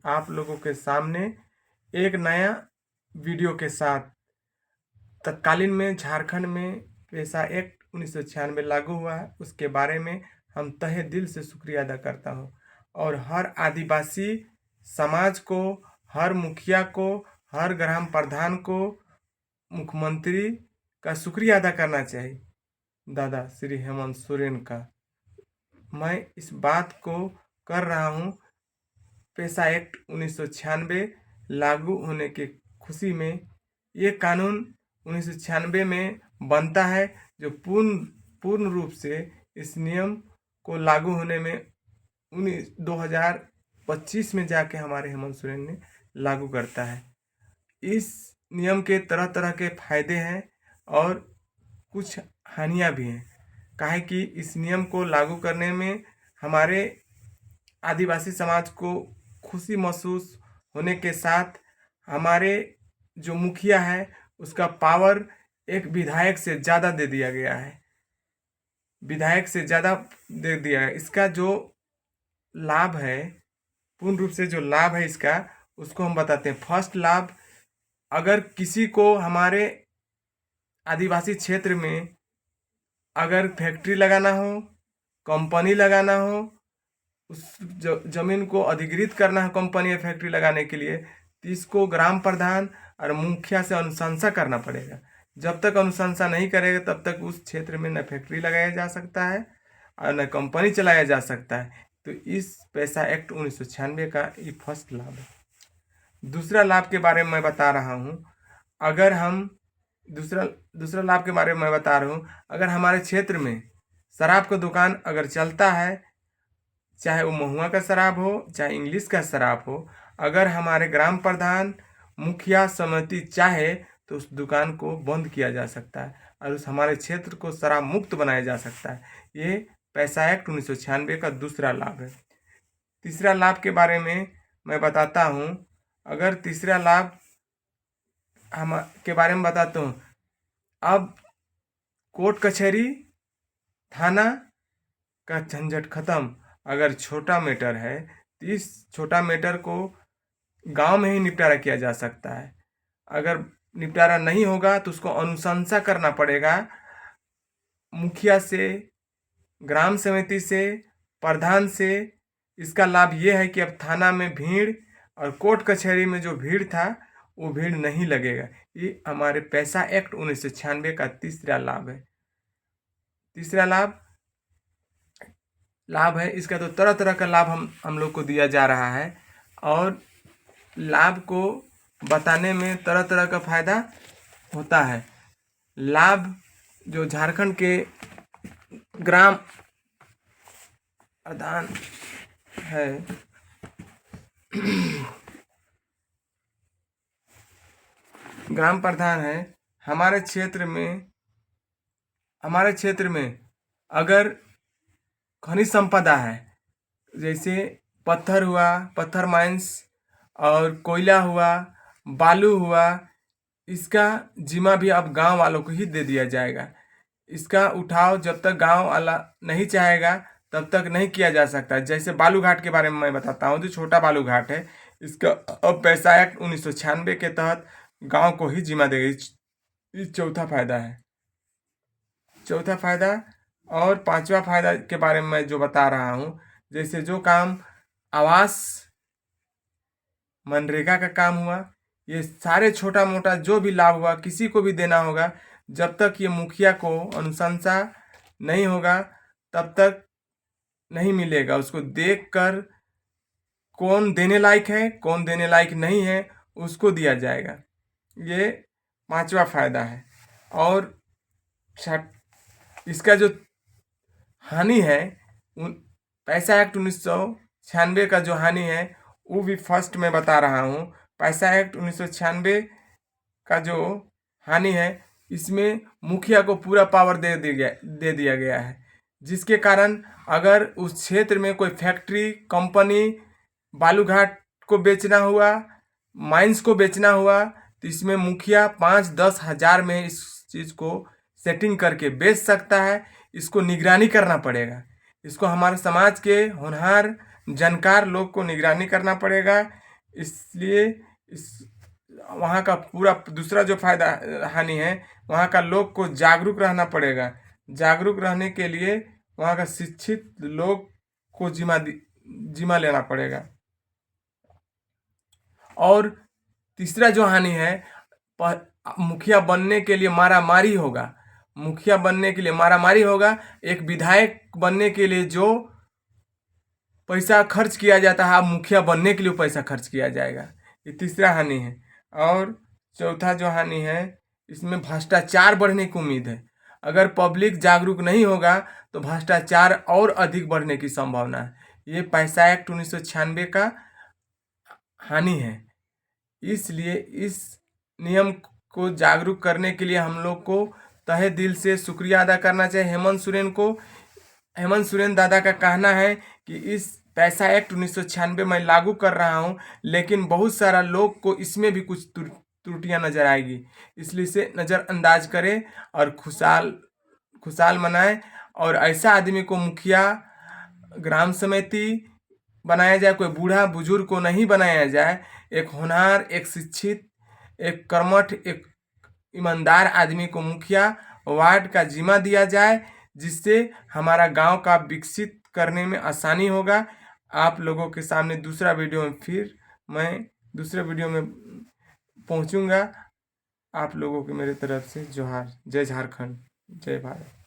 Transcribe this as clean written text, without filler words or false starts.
आप लोगों के सामने एक नया वीडियो के साथ। तत्कालीन में झारखंड में पेशा एक्ट 1996 लागू हुआ है, उसके बारे में हम तहे दिल से शुक्रिया अदा करता हूँ। और हर आदिवासी समाज को, हर मुखिया को, हर ग्राम प्रधान को, मुख्यमंत्री का शुक्रिया अदा करना चाहिए, दादा श्री हेमंत सोरेन का। मैं इस बात को कर रहा हूँ पेशा एक्ट 1996 लागू होने की खुशी में। ये कानून 1996 में बनता है, जो पूर्ण रूप से इस नियम को लागू होने में 2025 में जाके हमारे हेमंत सोरेन ने लागू करता है। इस नियम के तरह तरह के फायदे हैं और कुछ हानियां भी हैं। काहे कि इस नियम को लागू करने में हमारे आदिवासी समाज को खुशी महसूस होने के साथ हमारे जो मुखिया है उसका पावर एक विधायक से ज़्यादा दे दिया गया है, विधायक से ज़्यादा दे दिया है। इसका जो लाभ है, पूर्ण रूप से जो लाभ है इसका, उसको हम बताते हैं। फर्स्ट लाभ, अगर किसी को हमारे आदिवासी क्षेत्र में अगर फैक्ट्री लगाना हो, कंपनी लगाना हो, उस जमीन को अधिग्रहित करना है कंपनी या फैक्ट्री लगाने के लिए, तो इसको ग्राम प्रधान और मुखिया से अनुशंसा करना पड़ेगा। जब तक अनुशंसा नहीं करेगा तब तक उस क्षेत्र में न फैक्ट्री लगाया जा सकता है और न कंपनी चलाया जा सकता है। तो इस पेशा एक्ट 1996 का ये फर्स्ट लाभ है। दूसरा लाभ के बारे में मैं बता रहा हूँ। अगर हम दूसरा लाभ के बारे में मैं बता रहा हूँ, अगर हमारे क्षेत्र में शराब का दुकान अगर चलता है, चाहे वो महुआ का शराब हो चाहे इंग्लिश का शराब हो, अगर हमारे ग्राम प्रधान मुखिया समिति चाहे तो उस दुकान को बंद किया जा सकता है और उस हमारे क्षेत्र को शराब मुक्त बनाया जा सकता है। ये पेशा एक्ट 1996 का दूसरा लाभ है। तीसरा लाभ के बारे में मैं बताता हूँ। अगर तीसरा लाभ हम के बारे में बताता हूँ, अब कोर्ट कचहरी थाना का झंझट खत्म। अगर छोटा मैटर है तो इस छोटा मैटर को गांव में ही निपटारा किया जा सकता है। अगर निपटारा नहीं होगा तो उसको अनुशंसा करना पड़ेगा मुखिया से, ग्राम समिति से, प्रधान से। इसका लाभ ये है कि अब थाना में भीड़ और कोर्ट कचहरी में जो भीड़ था वो भीड़ नहीं लगेगा। ये हमारे पेशा एक्ट 1996 का तीसरा लाभ है। तीसरा लाभ है इसका, तो तरह तरह का लाभ हम लोग को दिया जा रहा है और लाभ को बताने में तरह तरह का फायदा होता है। लाभ जो झारखंड के ग्राम प्रधान है ग्राम प्रधान है हमारे क्षेत्र में अगर खनिज संपदा है, जैसे पत्थर हुआ, पत्थर माइंस और कोयला हुआ, बालू हुआ, इसका जिम्मा भी अब गांव वालों को ही दे दिया जाएगा। इसका उठाव जब तक गांव वाला नहीं चाहेगा तब तक नहीं किया जा सकता। जैसे बालू घाट के बारे में मैं बताता हूँ, जो छोटा बालू घाट है इसका अब पेशा एक्ट 1996 के तहत गांव को ही जिम्मा देगा। ये चौथा फायदा है। चौथा फायदा और पांचवा फायदा के बारे में मैं जो बता रहा हूँ, जैसे जो काम आवास मनरेगा का काम हुआ, ये सारे छोटा मोटा जो भी लाभ हुआ किसी को भी देना होगा। जब तक ये मुखिया को अनुशंसा नहीं होगा तब तक नहीं मिलेगा। उसको देखकर कौन देने लायक है कौन देने लायक नहीं है उसको दिया जाएगा। ये पांचवा फायदा है। और इसका जो हानि है, पेशा एक्ट 1996 का जो हानि है वो भी फर्स्ट में बता रहा हूँ। पेशा एक्ट 1996 का जो हानि है, इसमें मुखिया को पूरा पावर दे दिया गया है, जिसके कारण अगर उस क्षेत्र में कोई फैक्ट्री, कंपनी, बालूघाट को बेचना हुआ, माइंस को बेचना हुआ, तो इसमें मुखिया 5-10 हज़ार में इस चीज़ को सेटिंग करके बेच सकता है। इसको निगरानी करना पड़ेगा। इसको हमारे समाज के होनहार जानकार लोग को निगरानी करना पड़ेगा। इसलिए इस वहाँ का पूरा दूसरा जो फायदा हानि है, वहाँ का लोग को जागरूक रहना पड़ेगा। जागरूक रहने के लिए वहाँ का शिक्षित लोग को जिम्मा लेना पड़ेगा। और तीसरा जो हानि है, मुखिया बनने के लिए मारामारी होगा। मुखिया बनने के लिए मारामारी होगा। एक विधायक बनने के लिए जो पैसा खर्च किया जाता है, अब मुखिया बनने के लिए पैसा खर्च किया जाएगा। ये तीसरा हानि है। और चौथा जो हानि है, इसमें भ्रष्टाचार बढ़ने की उम्मीद है। अगर पब्लिक जागरूक नहीं होगा तो भ्रष्टाचार और अधिक बढ़ने की संभावना है। ये पैसा एक्ट 1996 का हानि है। इसलिए इस नियम को जागरूक करने के लिए हम लोग को तहे दिल से शुक्रिया अदा करना चाहिए हेमंत सोरेन को। हेमंत सोरेन दादा का कहना है कि इस पैसा एक्ट 1996 मैं लागू कर रहा हूँ, लेकिन बहुत सारा लोग को इसमें भी कुछ त्रुटियां नजर आएगी, इसलिए इसे नज़रअंदाज करें और खुशहाल मनाएं। और ऐसा आदमी को मुखिया, ग्राम समिति बनाया जाए। कोई बूढ़ा बुजुर्ग को नहीं बनाया जाए। एक होनहार, एक शिक्षित, एक कर्मठ, एक ईमानदार आदमी को मुखिया वार्ड का जिम्मा दिया जाए, जिससे हमारा गांव का विकसित करने में आसानी होगा। आप लोगों के सामने दूसरा वीडियो में फिर मैं दूसरे वीडियो में पहुंचूंगा। आप लोगों के मेरे तरफ से जोहार। जय झारखंड, जय भारत।